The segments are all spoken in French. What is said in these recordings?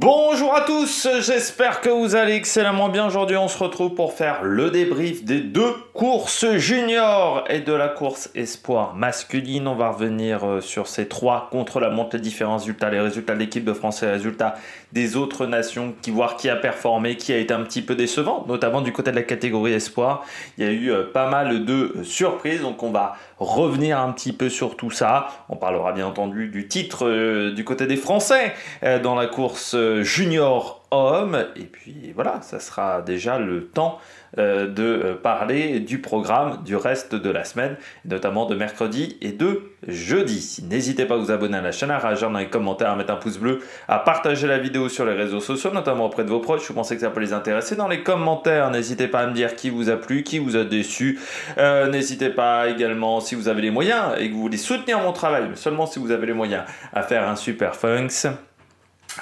Bonjour à tous, j'espère que vous allez excellemment bien. Aujourd'hui, on se retrouve pour faire le débrief des deux courses juniors et de la course espoir masculine. On va revenir sur ces trois contre-la-montre, les différents résultats, les résultats de l'équipe de France et les résultats des autres nations, voir qui a performé, qui a été un petit peu décevant, notamment du côté de la catégorie espoir. Il y a eu pas mal de surprises, donc on va revenir un petit peu sur tout ça. On parlera bien entendu du titre du côté des Français dans la course junior homme, et puis voilà, ça sera déjà le temps de parler du programme du reste de la semaine, notamment de mercredi et de jeudi. N'hésitez pas à vous abonner à la chaîne, à réagir dans les commentaires, à mettre un pouce bleu, à partager la vidéo sur les réseaux sociaux, notamment auprès de vos proches. Vous pensez que ça peut les intéresser? Dans les commentaires, n'hésitez pas à me dire qui vous a plu, qui vous a déçu. N'hésitez pas également, si vous avez les moyens et que vous voulez soutenir mon travail, mais seulement si vous avez les moyens, à faire un super funks.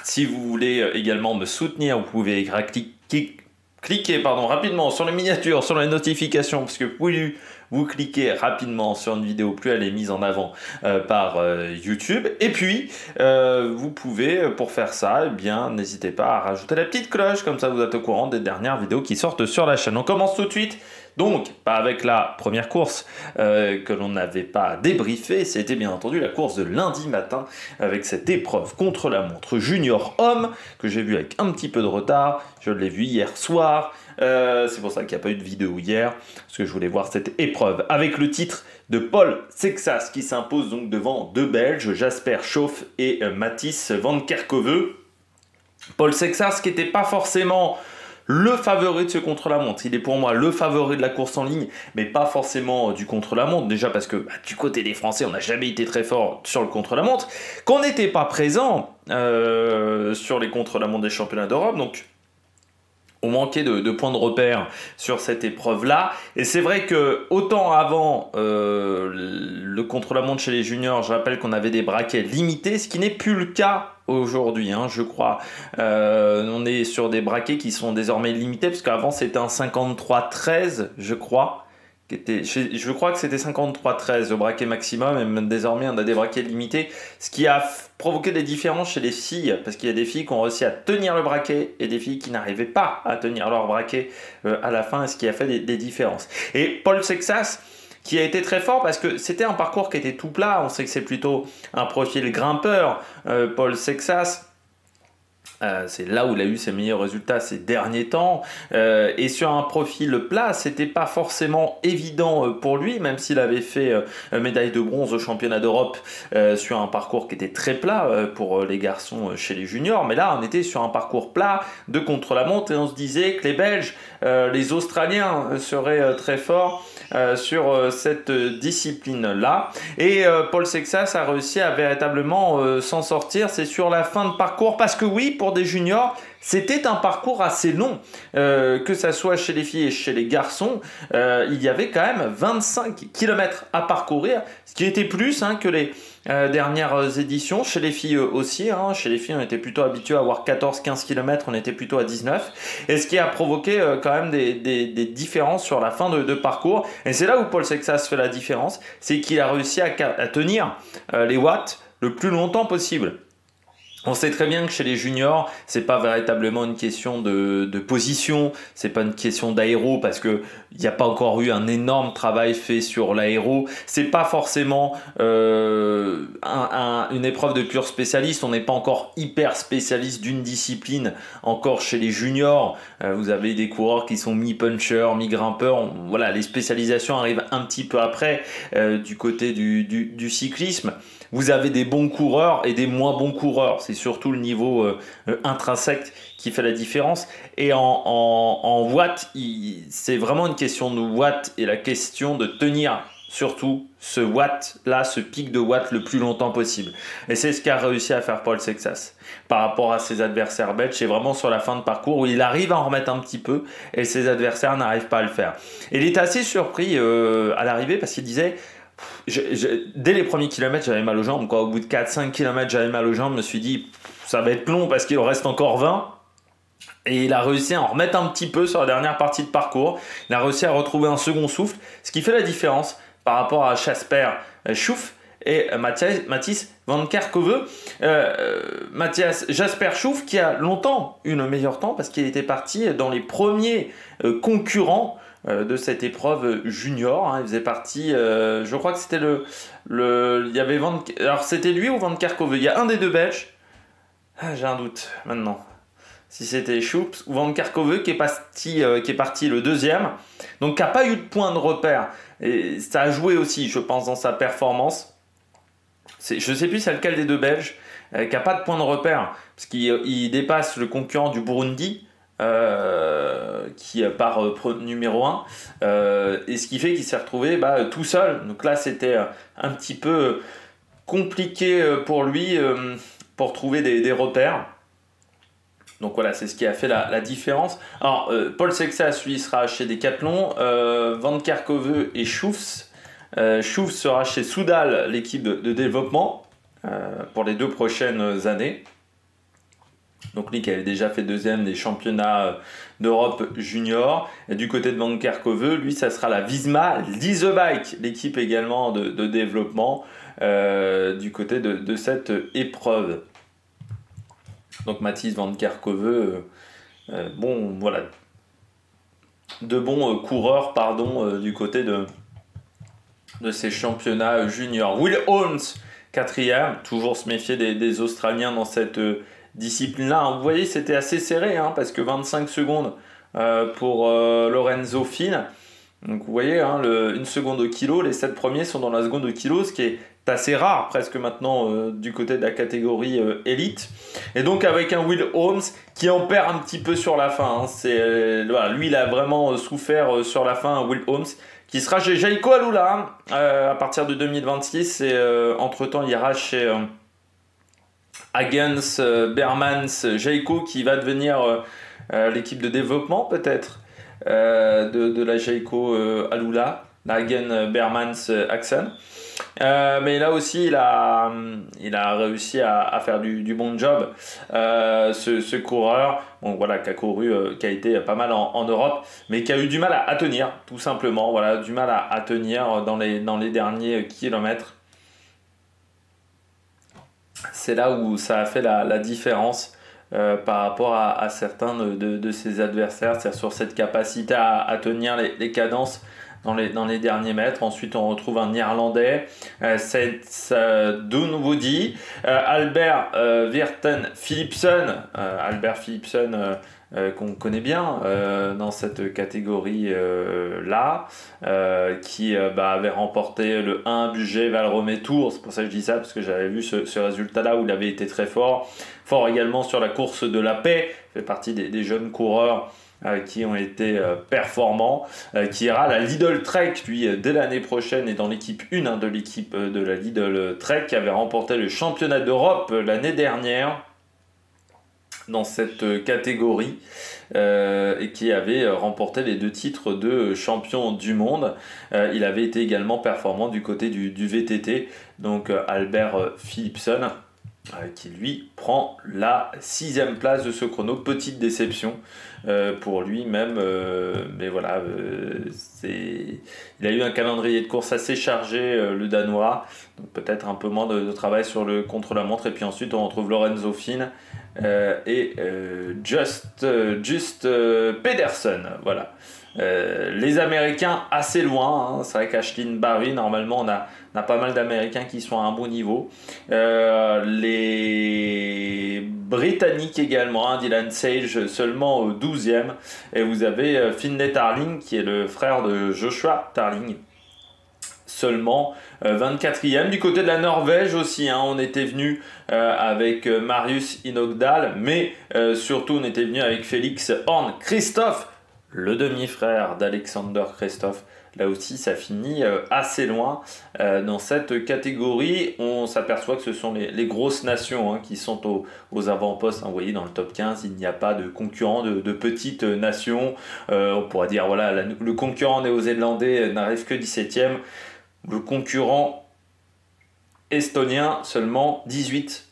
Si vous voulez également me soutenir, vous pouvez cliquer rapidement sur les miniatures, sur les notifications, parce que plus vous cliquez rapidement sur une vidéo, plus elle est mise en avant par YouTube. Et puis, vous pouvez, pour faire ça, eh bien, n'hésitez pas à rajouter la petite cloche, comme ça vous êtes au courant des dernières vidéos qui sortent sur la chaîne. On commence tout de suite. Donc, pas avec la première course que l'on n'avait pas débriefée, c'était bien entendu la course de lundi matin avec cette épreuve contre la montre junior homme que j'ai vu avec un petit peu de retard. Je l'ai vu hier soir, c'est pour ça qu'il n'y a pas eu de vidéo hier, parce que je voulais voir cette épreuve avec le titre de Paul Sexas qui s'impose donc devant deux Belges, Jasper Schauff et Mathis van Kerkhove. Paul Sexas qui n'était pas forcément le favori de ce contre-la-montre. Il est pour moi le favori de la course en ligne, mais pas forcément du contre-la-montre. Déjà parce que du côté des Français, on n'a jamais été très fort sur le contre-la-montre, qu'on n'était pas présent sur les contre-la-montre des championnats d'Europe. Donc, on manquait de points de repère sur cette épreuve-là. Et c'est vrai que autant avant le contre-la-montre chez les juniors, je rappelle qu'on avait des braquets limités, ce qui n'est plus le cas aujourd'hui, je crois. On est sur des braquets qui sont désormais limités, parce qu'avant c'était un 53-13, je crois. Je crois que c'était 53-13 le braquet maximum, et même désormais on a des braquets limités, ce qui a provoqué des différences chez les filles, parce qu'il y a des filles qui ont réussi à tenir le braquet et des filles qui n'arrivaient pas à tenir leur braquet à la fin, ce qui a fait des différences. Et Paul Sexas, qui a été très fort parce que c'était un parcours qui était tout plat, on sait que c'est plutôt un profil grimpeur, Paul Sexas. C'est là où il a eu ses meilleurs résultats ces derniers temps, et sur un profil plat c'était pas forcément évident pour lui, même s'il avait fait médaille de bronze au championnat d'Europe sur un parcours qui était très plat pour les garçons chez les juniors. Mais là on était sur un parcours plat de contre-la-montre et on se disait que les Belges, les Australiens seraient très forts sur cette discipline-là. Et Paul Sexas a réussi à véritablement s'en sortir. C'est sur la fin de parcours, parce que oui, pour des juniors, c'était un parcours assez long, que ça soit chez les filles et chez les garçons. Il y avait quand même 25 km à parcourir, ce qui était plus que les dernières éditions. Chez les filles aussi, chez les filles on était plutôt habitué à avoir 14-15 km, on était plutôt à 19, et ce qui a provoqué quand même des différences sur la fin de parcours. Et c'est là où Paul Sexas fait la différence, c'est qu'il a réussi à tenir les watts le plus longtemps possible. On sait très bien que chez les juniors, c'est pas véritablement une question de position, c'est pas une question d'aéro, parce que il n'y a pas encore eu un énorme travail fait sur l'aéro. C'est pas forcément une épreuve de pur spécialiste. On n'est pas encore hyper spécialiste d'une discipline encore chez les juniors. Vous avez des coureurs qui sont mi-punchers, mi-grimpeurs. Voilà, les spécialisations arrivent un petit peu après du côté du cyclisme. Vous avez des bons coureurs et des moins bons coureurs. C'est surtout le niveau intrinsèque qui fait la différence. Et en watts, c'est vraiment une question de watts et la question de tenir surtout ce watt-là, ce pic de watts le plus longtemps possible. Et c'est ce qu'a réussi à faire Paul Sexas par rapport à ses adversaires belges. C'est vraiment sur la fin de parcours où il arrive à en remettre un petit peu et ses adversaires n'arrivent pas à le faire. Et il était assez surpris à l'arrivée, parce qu'il disait... dès les premiers kilomètres, j'avais mal aux jambes. Au bout de 4-5 km, j'avais mal aux jambes. Je me suis dit, ça va être long parce qu'il en reste encore 20. Et il a réussi à en remettre un petit peu sur la dernière partie de parcours. Il a réussi à retrouver un second souffle, ce qui fait la différence par rapport à Jasper Schauff et Mathis Van Kerkhove. Matthias Jasper Schouff qui a longtemps eu le meilleur temps parce qu'il était parti dans les premiers concurrents de cette épreuve junior. Hein. Il faisait partie, je crois que c'était il y avait alors c'était lui ou Van Kerkhove? Il y a un des deux Belges. Ah, j'ai un doute maintenant. Si c'était Schoupp ou Van Kerkhove qui est parti le deuxième. Donc qui n'a pas eu de point de repère. Et ça a joué aussi, je pense, dans sa performance. Je ne sais plus c'est lequel des deux Belges qui n'a pas de point de repère. Parce qu'il dépasse le concurrent du Burundi. Qui part numéro 1 et ce qui fait qu'il s'est retrouvé tout seul. Donc là c'était un petit peu compliqué pour lui pour trouver des repères. Donc voilà, c'est ce qui a fait la différence. Alors Paul Sexas lui sera chez Decathlon, Van Kerkhove et Schouff sera chez Soudal, l'équipe de développement pour les 2 prochaines années. Donc lui qui avait déjà fait deuxième des championnats d'Europe junior. Et du côté de Van Kerkhove, lui ça sera la Visma Leasebike, l'équipe également de développement du côté de cette épreuve. Donc Mathis Van Kerkhove, bon voilà, de bons coureurs du côté de ces championnats juniors. Will Holmes, 4e, toujours se méfier des Australiens dans cette discipline-là. Vous voyez, c'était assez serré, hein, parce que 25 secondes pour Lorenzo Finn. Donc vous voyez, hein, 1 seconde au kilo, les 7 premiers sont dans la seconde au kilo, ce qui est assez rare presque maintenant du côté de la catégorie élite. Et donc avec un Will Holmes qui en perd un petit peu sur la fin. Hein. Voilà, lui, il a vraiment souffert sur la fin, Will Holmes, qui sera chez Jaiko Alula à partir de 2026. Et entre-temps, il ira chez Hagens Bermans Jaiko qui va devenir l'équipe de développement peut-être de la Jaiko Alula, la Hagen Bermans Axen. Mais là aussi il a réussi à faire du bon job, ce coureur, bon, voilà, qui a été pas mal en Europe, mais qui a eu du mal à tenir, tout simplement, voilà, du mal à tenir dans les derniers kilomètres. C'est là où ça a fait la différence par rapport à certains de ses adversaires, c'est-à-dire sur cette capacité à tenir les cadences dans les derniers mètres. Ensuite, on retrouve un Néerlandais, c'est de nouveau dit, Albert Virten Philipsen, qu'on connaît bien dans cette catégorie là, qui avait remporté le 1 budget Valromé Tour. C'est pour ça que je dis ça, parce que j'avais vu ce résultat là où il avait été très fort également sur la course de la paix. Il fait partie des jeunes coureurs qui ont été performants, qui ira à la Lidl Trek lui dès l'année prochaine, et dans l'équipe 1 de l'équipe de la Lidl Trek, qui avait remporté le championnat d'Europe l'année dernière dans cette catégorie et qui avait remporté les 2 titres de champion du monde. Il avait été également performant du côté du VTT, donc Albert Philipsen, qui lui prend la 6e place de ce chrono. Petite déception pour lui même, mais voilà, il a eu un calendrier de course assez chargé, le Danois, donc peut-être un peu moins de travail sur le contre-la-montre. Et puis ensuite on retrouve Lorenzo Finn et Just Pedersen, voilà. Les Américains assez loin, hein. C'est vrai qu'Ashlyn Barry, normalement on a pas mal d'Américains qui sont à un bon niveau, les Britanniques également, hein. Dylan Sage seulement au 12e, et vous avez Finlay Tarling qui est le frère de Joshua Tarling, seulement 24e. Du côté de la Norvège aussi, hein, on était venu avec Marius Inogdal, mais surtout on était venu avec Félix Horn Christophe, le demi-frère d'Alexander Christophe. Là aussi, ça finit assez loin dans cette catégorie. On s'aperçoit que ce sont les grosses nations, hein, qui sont aux avant-postes. Hein, vous voyez, dans le top 15, il n'y a pas de concurrents de petites nations. On pourrait dire, voilà, le concurrent néo-zélandais n'arrive que 17e. Le concurrent estonien, seulement 18.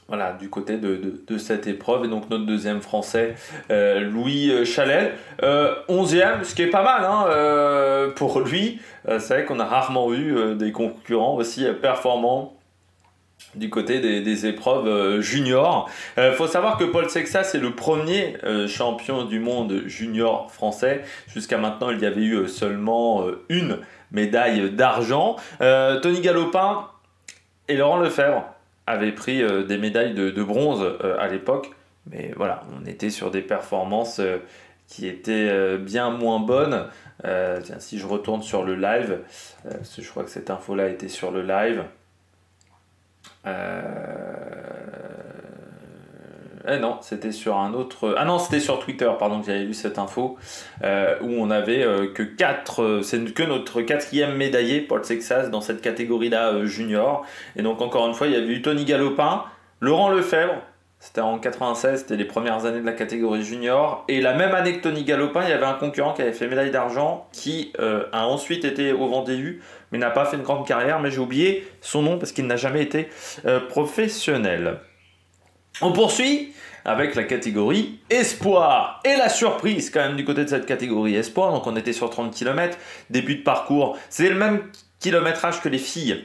Voilà, du côté de cette épreuve. Et donc notre deuxième français, Louis Chalel, 11e, ce qui est pas mal hein, pour lui. C'est vrai qu'on a rarement eu des concurrents aussi performants du côté des épreuves juniors. Faut savoir que Paul Sexas est le premier champion du monde junior français. Jusqu'à maintenant, il y avait eu seulement une médaille d'argent. Tony Galopin et Laurent Lefebvre avaient pris des médailles de bronze à l'époque. Mais voilà, on était sur des performances qui étaient bien moins bonnes. Tiens, si je retourne sur le live, parce que je crois que cette info-là était sur le live. Non, c'était sur un autre. Ah non, c'était sur Twitter, pardon, que j'avais lu cette info, où on avait que 4. C'est que notre quatrième médaillé, Paul Sexas, dans cette catégorie-là junior. Et donc, encore une fois, il y avait eu Tony Galopin, Laurent Lefebvre. C'était en 96, c'était les premières années de la catégorie junior. Et la même année que Tony Galopin, il y avait un concurrent qui avait fait médaille d'argent, qui a ensuite été au Vendée-U, mais n'a pas fait une grande carrière. Mais j'ai oublié son nom parce qu'il n'a jamais été professionnel. On poursuit avec la catégorie Espoir. Et la surprise quand même du côté de cette catégorie Espoir. Donc on était sur 30 km, début de parcours. C'est le même kilométrage que les filles,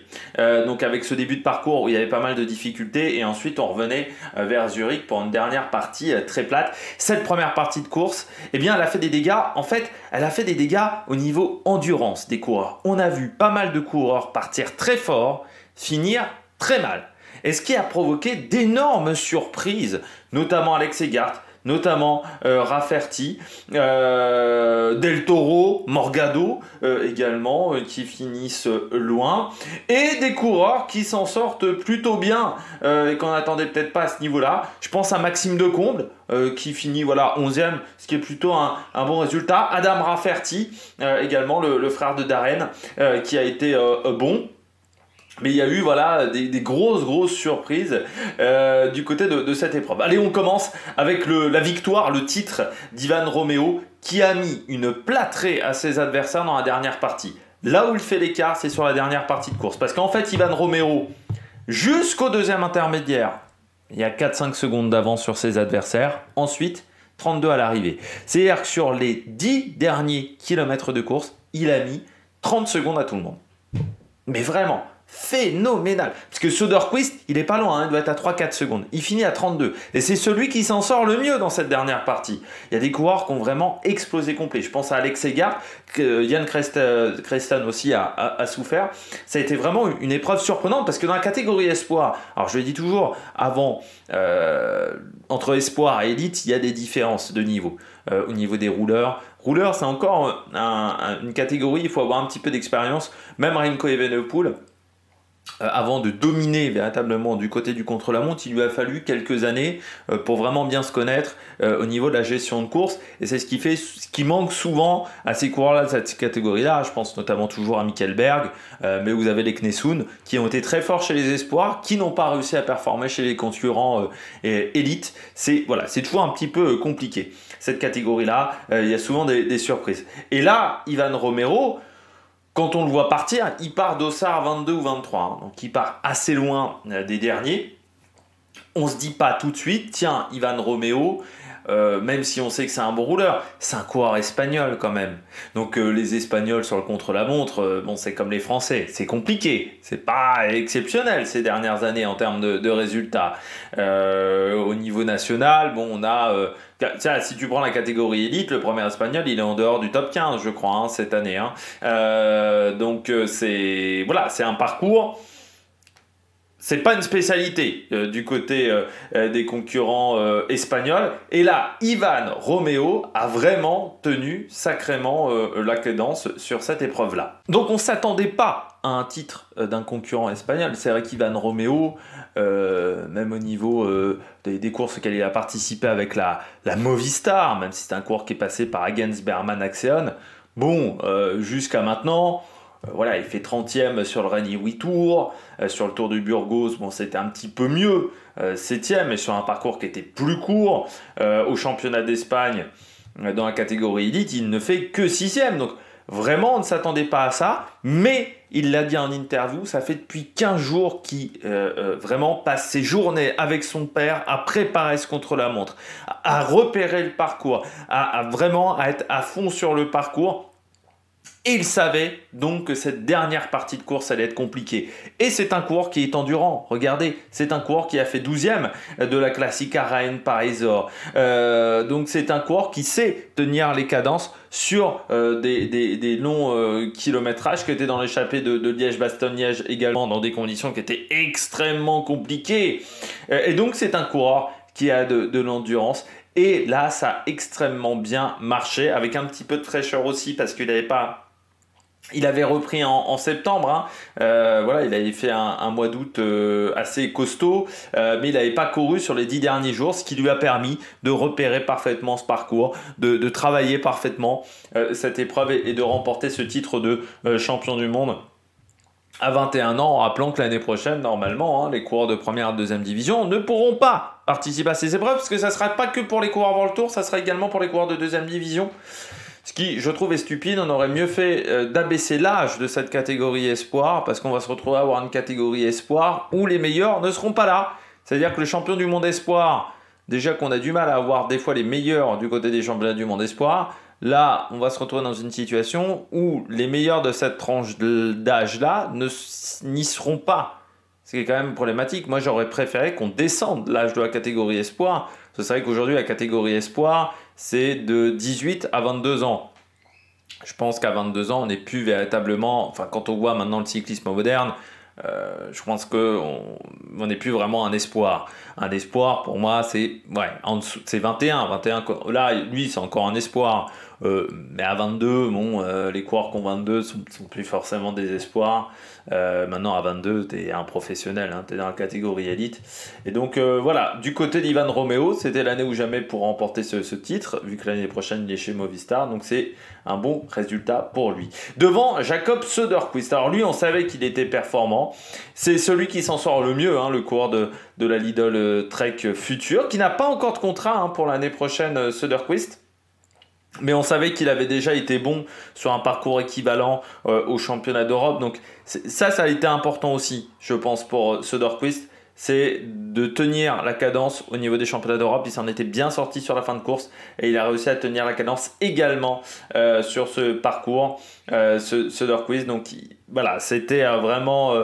donc avec ce début de parcours où il y avait pas mal de difficultés et ensuite on revenait vers Zurich pour une dernière partie très plate. Cette première partie de course, eh bien elle a fait des dégâts, en fait elle a fait des dégâts au niveau endurance des coureurs. On a vu pas mal de coureurs partir très fort, finir très mal. Et ce qui a provoqué d'énormes surprises, notamment Alex Egart, notamment Rafferty, Del Toro, Morgado également, qui finissent loin, et des coureurs qui s'en sortent plutôt bien et qu'on n'attendait peut-être pas à ce niveau-là. Je pense à Maxime Decomble, qui finit voilà 11e, ce qui est plutôt un bon résultat. Adam Rafferty, également le frère de Darren, qui a été bon. Mais il y a eu voilà, des grosses surprises du côté de cette épreuve. Allez, on commence avec la victoire, le titre d'Ivan Romeo, qui a mis une plâtrée à ses adversaires dans la dernière partie. Là où il fait l'écart, c'est sur la dernière partie de course. Parce qu'en fait, Ivan Romeo, jusqu'au deuxième intermédiaire, il y a 4-5 secondes d'avance sur ses adversaires. Ensuite, 32 à l'arrivée. C'est-à-dire que sur les 10 derniers kilomètres de course, il a mis 30 secondes à tout le monde. Mais vraiment phénoménal, parce que Söderqvist il est pas loin, hein, il doit être à 3-4 secondes, il finit à 32 et c'est celui qui s'en sort le mieux dans cette dernière partie. Il y a des coureurs qui ont vraiment explosé complet, je pense à Alex Egart, que Jan Crestan aussi a souffert. Ça a été vraiment une épreuve surprenante parce que dans la catégorie espoir, alors je le dis toujours avant, entre espoir et élite il y a des différences de niveau. Au niveau des rouleurs, c'est encore une catégorie, il faut avoir un petit peu d'expérience. Même Remco Evenepoel, avant de dominer véritablement du côté du contre-la-montre, il lui a fallu quelques années pour vraiment bien se connaître au niveau de la gestion de course, et c'est ce qui manque souvent à ces coureurs-là de cette catégorie-là. Je pense notamment toujours à Michael Berg, mais vous avez les Knessoun qui ont été très forts chez les espoirs, qui n'ont pas réussi à performer chez les concurrents élites. C'est toujours un petit peu compliqué. Cette catégorie-là, il y a souvent des surprises. Et là, Ivan Romero, quand on le voit partir, il part d'Ossard 22 ou 23, hein, donc il part assez loin des derniers. On ne se dit pas tout de suite, tiens, Ivan Romeo, même si on sait que c'est un bon rouleur, c'est un coureur espagnol quand même. Donc les Espagnols sur le contre-la-montre, bon, c'est comme les Français, c'est compliqué, c'est pas exceptionnel ces dernières années en termes de résultats. Au niveau national, bon, on a... tiens, si tu prends la catégorie élite, le premier espagnol, il est en dehors du top 15, je crois, hein, cette année. Hein. Donc c'est un parcours. C'est pas une spécialité du côté des concurrents espagnols. Et là, Ivan Romeo a vraiment tenu sacrément la cadence sur cette épreuve-là. Donc on ne s'attendait pas à un titre d'un concurrent espagnol. C'est vrai qu'Ivan Romeo, même au niveau des courses auxquelles il a participé avec la Movistar, même si c'est un coureur qui est passé par Agence Berman Axeon, bon, jusqu'à maintenant... Voilà, il fait 30e sur le Rallye 8 Tours, sur le Tour du Burgos, bon, c'était un petit peu mieux, 7e, mais sur un parcours qui était plus court. Au championnat d'Espagne, dans la catégorie élite, il ne fait que 6e. Donc vraiment, on ne s'attendait pas à ça, mais il l'a dit en interview, ça fait depuis 15 jours qu'il vraiment passe ses journées avec son père à préparer ce contre-la-montre, à repérer le parcours, à vraiment à être à fond sur le parcours. Et il savait donc que cette dernière partie de course allait être compliquée. Et c'est un coureur qui est endurant. Regardez, c'est un coureur qui a fait 12e de la Classica Rain Parisor. Donc c'est un coureur qui sait tenir les cadences sur des longs kilométrages qui étaient dans l'échappée de Liège-Bastogne-Liège également dans des conditions qui étaient extrêmement compliquées. Et donc c'est un coureur qui a de l'endurance. Et là, ça a extrêmement bien marché, avec un petit peu de fraîcheur aussi, parce qu'il n'avait pas... Il avait repris en septembre, hein. Voilà, il avait fait un mois d'août assez costaud, mais il n'avait pas couru sur les 10 derniers jours, ce qui lui a permis de repérer parfaitement ce parcours, de travailler parfaitement cette épreuve et de remporter ce titre de champion du monde à 21 ans, en rappelant que l'année prochaine, normalement, hein, les coureurs de première et de deuxième division ne pourront pas participer à ces épreuves, parce que ça ne sera pas que pour les coureurs avant le tour, ça sera également pour les coureurs de deuxième division. Ce qui, je trouve, est stupide. On aurait mieux fait d'abaisser l'âge de cette catégorie espoir, parce qu'on va se retrouver à avoir une catégorie espoir où les meilleurs ne seront pas là. C'est-à-dire que le champion du monde espoir, déjà qu'on a du mal à avoir des fois les meilleurs du côté des championnats du monde espoir, là, on va se retrouver dans une situation où les meilleurs de cette tranche d'âge-là n'y seront pas. Ce qui est quand même problématique. Moi, j'aurais préféré qu'on descende l'âge de la catégorie espoir. C'est vrai qu'aujourd'hui, la catégorie espoir, c'est de 18 à 22 ans. Je pense qu'à 22 ans, on n'est plus véritablement... Enfin, quand on voit maintenant le cyclisme moderne, je pense qu'on n'est plus vraiment un espoir. Un espoir, pour moi, c'est en dessous, c'est 21. Là, lui, c'est encore un espoir. Mais à 22, bon, les coureurs qui ont 22 sont plus forcément des espoirs. Maintenant, à 22, tu es un professionnel, hein, tu es dans la catégorie élite. Et donc, voilà, du côté d'Ivan Romeo, c'était l'année ou jamais pour remporter ce titre, vu que l'année prochaine, il est chez Movistar. Donc, c'est un bon résultat pour lui. Devant Jakob Söderqvist. Alors, lui, on savait qu'il était performant. C'est celui qui s'en sort le mieux, hein, le coureur de la Lidl Trek Future, qui n'a pas encore de contrat hein, pour l'année prochaine, Söderqvist. Mais on savait qu'il avait déjà été bon sur un parcours équivalent au championnat d'Europe. Donc ça a été important aussi, je pense, pour Söderqvist. C'est de tenir la cadence au niveau des championnats d'Europe. Il s'en était bien sorti sur la fin de course et il a réussi à tenir la cadence également sur ce parcours, Söderqvist. Donc voilà, c'était vraiment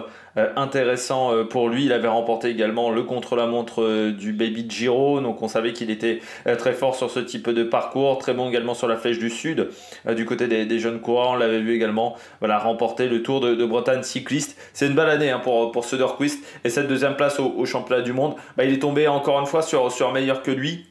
intéressant pour lui. Il avait remporté également le contre-la-montre du Baby Giro, donc on savait qu'il était très fort sur ce type de parcours, très bon également sur la Flèche du Sud, du côté des jeunes coureurs. On l'avait vu également remporter le Tour de Bretagne cycliste. C'est une belle année hein, pour Söderqvist, et cette deuxième place au championnat du monde, il est tombé encore une fois sur meilleur que lui.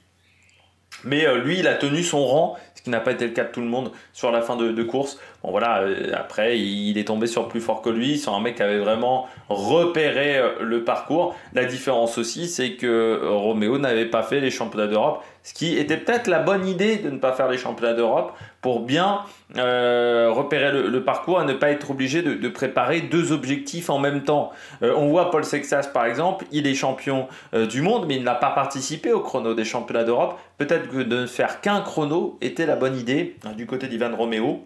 Mais lui, il a tenu son rang, ce qui n'a pas été le cas de tout le monde sur la fin de course. Bon voilà, après, il est tombé sur plus fort que lui, sur un mec qui avait vraiment repéré le parcours. La différence aussi, c'est que Romeo n'avait pas fait les championnats d'Europe, ce qui était peut-être la bonne idée de ne pas faire les championnats d'Europe pour bien repérer le parcours et ne pas être obligé de préparer deux objectifs en même temps. On voit Paul Sexas par exemple, il est champion du monde, mais il n'a pas participé au chrono des championnats d'Europe. Peut-être que de ne faire qu'un chrono était la bonne idée du côté d'Ivan Romeo.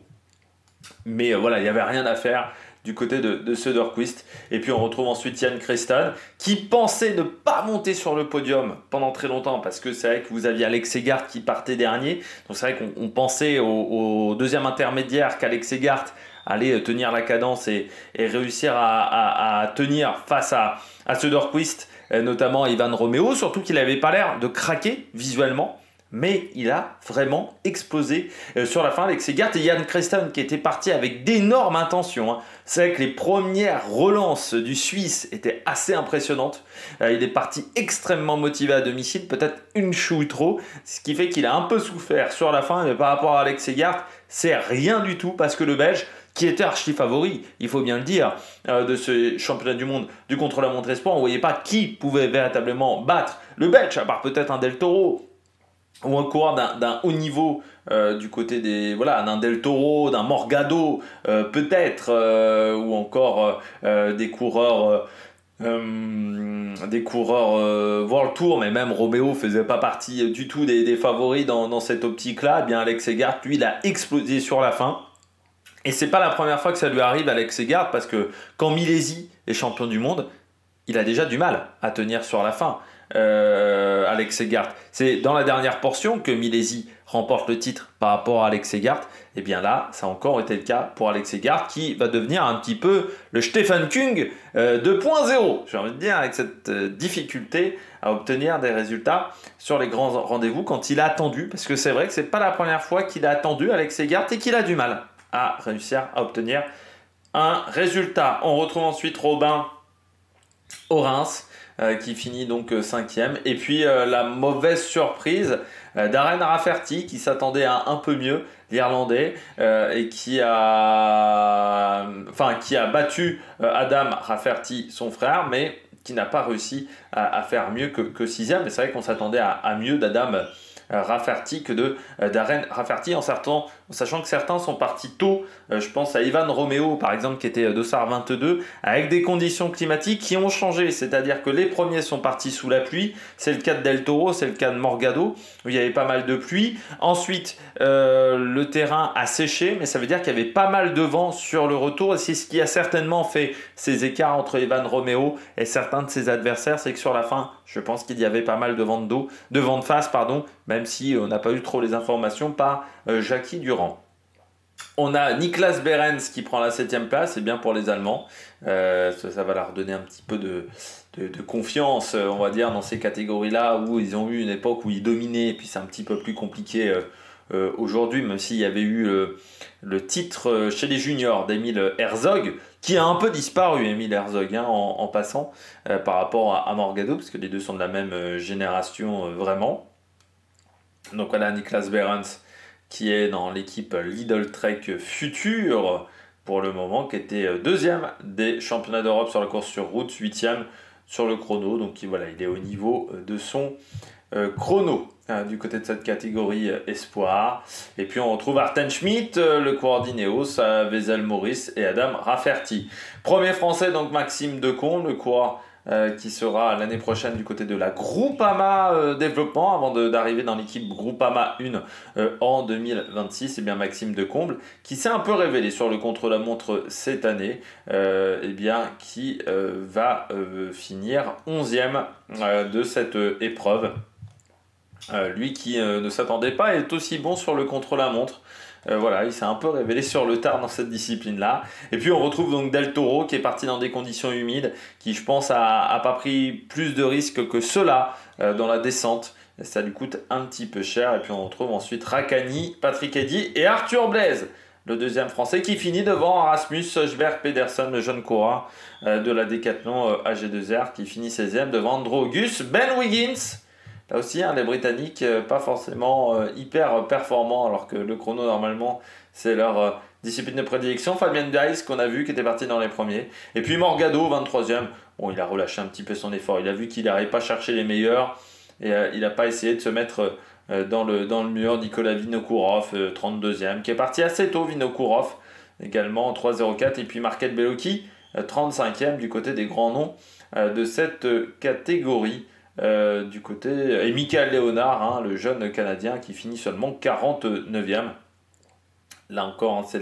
Mais voilà, il n'y avait rien à faire du côté de Söderqvist. Et puis on retrouve ensuite Jan Christen qui pensait ne pas monter sur le podium pendant très longtemps, parce que c'est vrai que vous aviez Alex Segart qui partait dernier. Donc c'est vrai qu'on pensait au deuxième intermédiaire qu'Alex Segart allait tenir la cadence et réussir à tenir face à Söderqvist, notamment Ivan Romeo, surtout qu'il n'avait pas l'air de craquer visuellement. Mais il a vraiment explosé sur la fin avec Segart et Jan Christen qui était parti avec d'énormes intentions. Hein. C'est vrai que les premières relances du Suisse étaient assez impressionnantes. Il est parti extrêmement motivé à domicile, peut-être une chouille trop, ce qui fait qu'il a un peu souffert sur la fin. Mais par rapport à Alex Segart, c'est rien du tout, parce que le Belge, qui était archi favori, il faut bien le dire, de ce championnat du monde du contre-la-montre espoir, on ne voyait pas qui pouvait véritablement battre le Belge, à part peut-être un Del Toro, ou un coureur d'un haut niveau du côté d'un Del Toro, d'un Morgado peut-être, ou encore des coureurs World Tour, mais même Romeo faisait pas partie du tout des favoris dans cette optique là. Eh bien Alex Segart, lui, il a explosé sur la fin. Et c'est pas la première fois que ça lui arrive à Alex Segard, parce que quand Milesi est champion du monde, il a déjà du mal à tenir sur la fin. Alex Segard, c'est dans la dernière portion que Milesi remporte le titre par rapport à Alex Segard. Et bien là, ça a encore été le cas pour Alex Segard, qui va devenir un petit peu le Stefan Kung 2.0, j'ai envie de dire, avec cette difficulté à obtenir des résultats sur les grands rendez-vous quand il a attendu, parce que c'est vrai que c'est pas la première fois qu'il a attendu Alex Segard et qu'il a du mal à réussir à obtenir un résultat. On retrouve ensuite Robin Orens qui finit donc 5e. Et puis la mauvaise surprise Darren Rafferty qui s'attendait à un peu mieux, l'Irlandais, et qui a battu Adam Rafferty, son frère, mais qui n'a pas réussi à faire mieux que 6e. Mais c'est vrai qu'on s'attendait à mieux d'Adam Rafferty que de Darren Rafferty, en sachant que certains sont partis tôt. Je pense à Ivan Romeo par exemple, qui était dossard 22, avec des conditions climatiques qui ont changé, c'est-à-dire que les premiers sont partis sous la pluie. C'est le cas de Del Toro, c'est le cas de Morgado, où il y avait pas mal de pluie. Ensuite le terrain a séché, mais ça veut dire qu'il y avait pas mal de vent sur le retour, et c'est ce qui a certainement fait ces écarts entre Ivan Romeo et certains de ses adversaires. C'est que sur la fin, je pense qu'il y avait pas mal de vent de face, même si on n'a pas eu trop les informations par Jackie Durand. On a Niklas Behrens qui prend la 7e place, c'est bien pour les Allemands. Ça va leur donner un petit peu de confiance, on va dire, dans ces catégories-là, où ils ont eu une époque où ils dominaient, et puis c'est un petit peu plus compliqué aujourd'hui, même s'il y avait eu le titre chez les juniors d'Emile Herzog, qui a un peu disparu, Emile Herzog, en passant, par rapport à Morgado, parce que les deux sont de la même génération vraiment. Donc voilà, Niklas Behrens qui est dans l'équipe Lidl Trek Future pour le moment, qui était 2e des championnats d'Europe sur la course sur route, 8e sur le chrono. Donc voilà, il est au niveau de son chrono du côté de cette catégorie espoir. Et puis on retrouve Arten Schmidt, le coureur d'Ineos, Wesel Maurice et Adam Rafferty. Premier français, donc Maxime Decomble, le coureur qui sera l'année prochaine du côté de la Groupama Développement, avant d'arriver dans l'équipe Groupama 1 en 2026. Et bien Maxime Decomble, qui s'est un peu révélé sur le contre-la-montre cette année, qui va finir 11e de cette épreuve. Lui qui ne s'attendait pas à être aussi bon sur le contre-la-montre. Voilà, il s'est un peu révélé sur le tard dans cette discipline-là. Et puis on retrouve donc Del Toro qui est parti dans des conditions humides, qui je pense a pas pris plus de risques que cela dans la descente. Ça lui coûte un petit peu cher. Et puis on retrouve ensuite Rakani, Patrick Eddy et Arthur Blaise, le deuxième français, qui finit devant Rasmus Sjöberg Pedersen, le jeune coureur de la Decathlon AG2R, qui finit 16e devant Andrew August, Ben Wiggins. Là aussi, les Britanniques, pas forcément hyper performants, alors que le chrono, normalement, c'est leur discipline de prédilection. Fabien Dice, qu'on a vu, qui était parti dans les premiers. Et puis Morgado, 23e. Bon, il a relâché un petit peu son effort. Il a vu qu'il n'arrivait pas chercher les meilleurs. Et il n'a pas essayé de se mettre dans le mur. Nicolas Vinokourov, 32e, qui est parti assez tôt, Vinokourov, également en 3.04. Et puis Marquette Bellocchi, 35e, du côté des grands noms de cette catégorie. Du côté et Michael Léonard, le jeune Canadien, qui finit seulement 49e. Là encore, c'est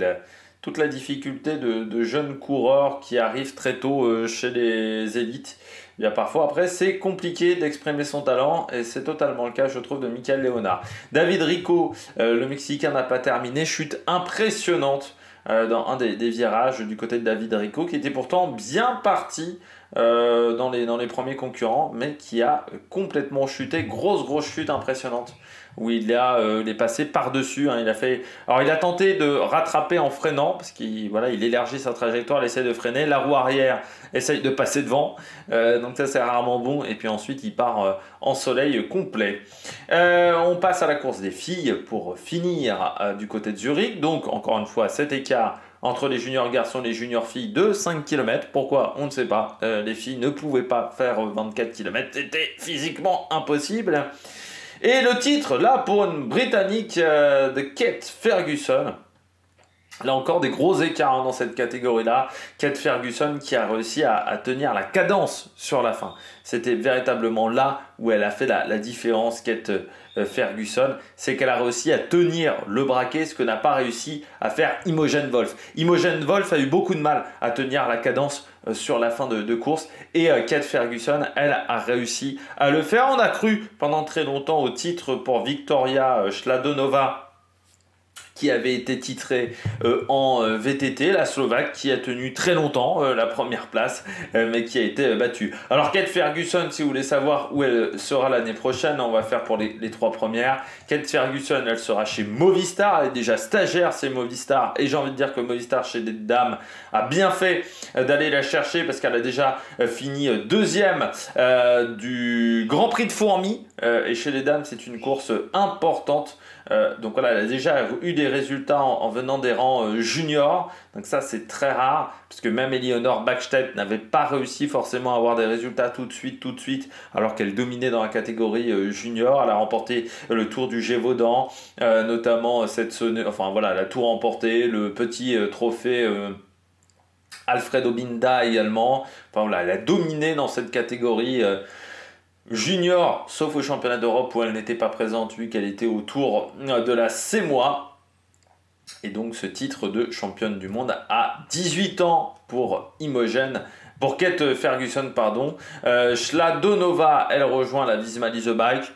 toute la difficulté de jeunes coureurs qui arrivent très tôt chez les élites. Il y a parfois, après, c'est compliqué d'exprimer son talent, et c'est totalement le cas, je trouve, de Michael Léonard. David Rico, le Mexicain, n'a pas terminé. Chute impressionnante dans un des virages du côté de David Rico, qui était pourtant bien parti dans les premiers concurrents, mais qui a complètement chuté. Grosse chute impressionnante, où il est passé par-dessus. Il a tenté de rattraper en freinant, parce qu'il élargit sa trajectoire, il essaie de freiner. La roue arrière essaye de passer devant, donc ça c'est rarement bon. Et puis ensuite il part en soleil complet. On passe à la course des filles pour finir du côté de Zurich. Donc encore une fois, cet écart entre les juniors garçons et les juniors filles de 5 km. Pourquoi? On ne sait pas. Les filles ne pouvaient pas faire 24 km. C'était physiquement impossible. Et le titre, là, pour une Britannique de Kate Ferguson, Là encore, des gros écarts hein, dans cette catégorie-là. Kate Ferguson qui a réussi à tenir la cadence sur la fin. C'était véritablement là où elle a fait la différence, Kate Ferguson. C'est qu'elle a réussi à tenir le braquet, ce que n'a pas réussi à faire Imogen Wolf. Imogen Wolf a eu beaucoup de mal à tenir la cadence sur la fin de course. Et Kate Ferguson, elle a réussi à le faire. On a cru pendant très longtemps au titre pour Victoria Schladonova, qui avait été titrée en VTT, la Slovaque qui a tenu très longtemps la première place, mais qui a été battue. Alors Kate Ferguson, si vous voulez savoir où elle sera l'année prochaine, on va faire pour les 3 premières. Kate Ferguson, elle sera chez Movistar, elle est déjà stagiaire chez Movistar, et j'ai envie de dire que Movistar chez des dames a bien fait d'aller la chercher, parce qu'elle a déjà fini deuxième du Grand Prix de Fourmies, et chez les dames c'est une course importante. Donc voilà, elle a déjà eu des résultats en venant des rangs juniors. Donc ça, c'est très rare, parce que même Eleonore Backstedt n'avait pas réussi forcément à avoir des résultats tout de suite, alors qu'elle dominait dans la catégorie junior. Elle a remporté le Tour du Gévaudan, notamment enfin voilà, elle a tout remporté, le petit trophée Alfredo Binda également. Enfin voilà, elle a dominé dans cette catégorie junior, sauf au championnat d'Europe où elle n'était pas présente, vu qu'elle était au Tour de la CEMOA. Et donc ce titre de championne du monde à 18 ans pour Kate Ferguson, pardon. Schladonova, elle rejoint la Visma Lease Bike.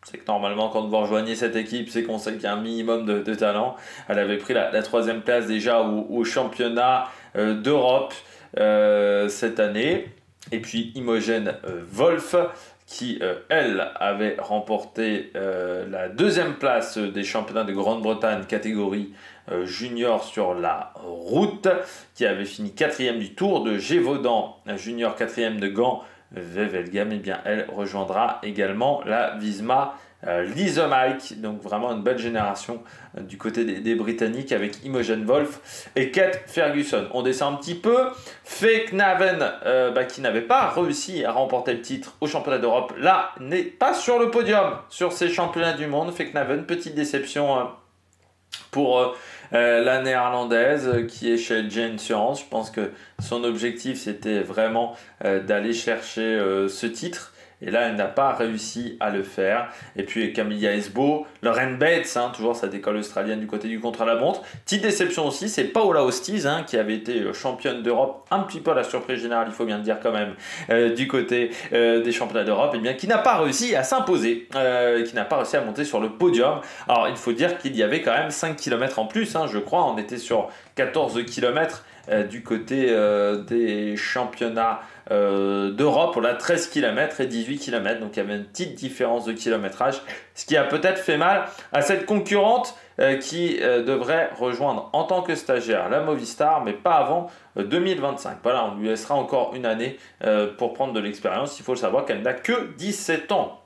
C'est que normalement, quand vous rejoignez cette équipe, c'est qu'on sait qu'il y a un minimum de talent. Elle avait pris la 3e place déjà au championnat d'Europe cette année. Et puis Imogen Wolf, qui, elle, avait remporté la 2e place des championnats de Grande-Bretagne catégorie junior sur la route, qui avait fini 4e du Tour de Gévaudan, junior 4e de Gand, Wevelgem. Et bien elle rejoindra également la Visma Lease Bike. Donc vraiment une belle génération du côté des Britanniques, avec Imogen Wolf et Kate Ferguson. On descend un petit peu. Faye Knaven, qui n'avait pas réussi à remporter le titre au championnat d'Europe, là n'est pas sur le podium sur ces championnats du monde. Faye Knaven, petite déception pour la néerlandaise qui est chez Jane Insurance. Je pense que son objectif c'était vraiment d'aller chercher ce titre. Et là, elle n'a pas réussi à le faire. Et puis Camilla Esbo, Lauren Bates, toujours cette école australienne du côté du contre-la-montre. Petite déception aussi, c'est Paola Ostiz, qui avait été championne d'Europe, un petit peu à la surprise générale, il faut bien le dire quand même, du côté des championnats d'Europe, et bien qui n'a pas réussi à s'imposer, qui n'a pas réussi à monter sur le podium. Alors il faut dire qu'il y avait quand même 5 km en plus, je crois, on était sur 14 km du côté des championnats d'Europe. On a 13 km et 18 km, donc il y avait une petite différence de kilométrage, ce qui a peut-être fait mal à cette concurrente qui devrait rejoindre en tant que stagiaire la Movistar, mais pas avant 2025. Voilà, on lui laissera encore une année pour prendre de l'expérience. Il faut le savoir qu'elle n'a que 17 ans.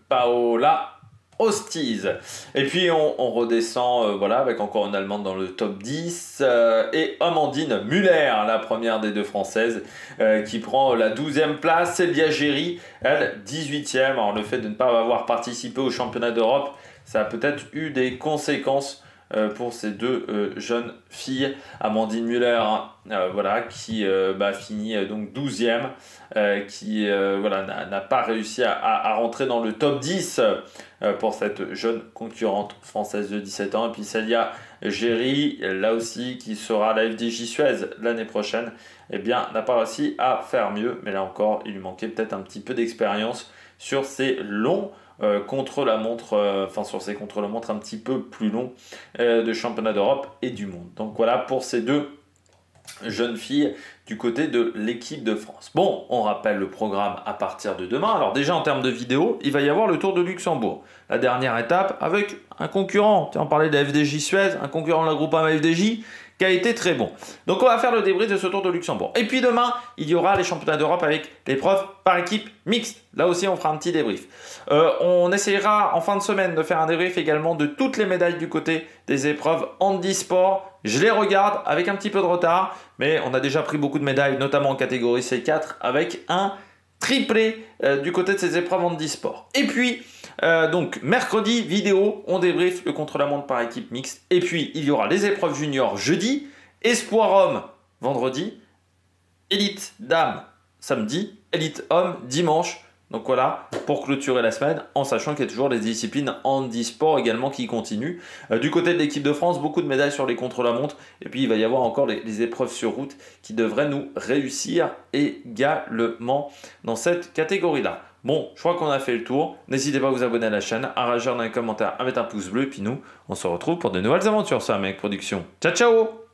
Paola Ostiz. Et puis on redescend avec encore une Allemande dans le top 10 et Amandine Muller, la première des 2 Françaises, qui prend la 12e place. Célia Géry, elle 18e. Alors le fait de ne pas avoir participé au championnat d'Europe, ça a peut-être eu des conséquences pour ces 2 jeunes filles. Amandine Muller, qui finit donc 12e, qui n'a pas réussi à rentrer dans le top 10 pour cette jeune concurrente française de 17 ans. Et puis Célia Géry, là aussi, qui sera à la FDJ Suez l'année prochaine, n'a pas réussi à faire mieux. Mais là encore, il lui manquait peut-être un petit peu d'expérience sur ces longs contre-la-montre, sur ces contre-la-montre un petit peu plus longs de championnat d'Europe et du monde. Donc voilà pour ces 2 jeunes filles du côté de l'équipe de France. Bon, on rappelle le programme à partir de demain. Alors déjà en termes de vidéo, il va y avoir le Tour de Luxembourg. La dernière étape avec un concurrent. On parlait de la FDJ Suez, un concurrent de la Groupama FDJ qui a été très bon. Donc on va faire le débrief de ce Tour de Luxembourg. Et puis demain, il y aura les championnats d'Europe avec l'épreuve par équipe mixte. Là aussi, on fera un petit débrief. On essayera en fin de semaine de faire un débrief également de toutes les médailles du côté des épreuves handisport. Je les regarde avec un petit peu de retard, mais on a déjà pris beaucoup de médailles, notamment en catégorie C4, avec un triplé du côté de ces épreuves en e-sport. Et puis, donc mercredi, vidéo, on débriefe le contre-la-montre par équipe mixte. Et puis, il y aura les épreuves juniors jeudi, espoir homme vendredi, élite dame samedi, élite homme dimanche. Donc voilà, pour clôturer la semaine, en sachant qu'il y a toujours les disciplines handisport également qui continuent. Du côté de l'équipe de France, beaucoup de médailles sur les contre-la-montre. Et puis il va y avoir encore les épreuves sur route qui devraient nous réussir également dans cette catégorie-là. Bon, je crois qu'on a fait le tour. N'hésitez pas à vous abonner à la chaîne, à réagir dans les commentaires, à mettre un pouce bleu. Et puis nous, on se retrouve pour de nouvelles aventures sur Amec Productions. Ciao, ciao!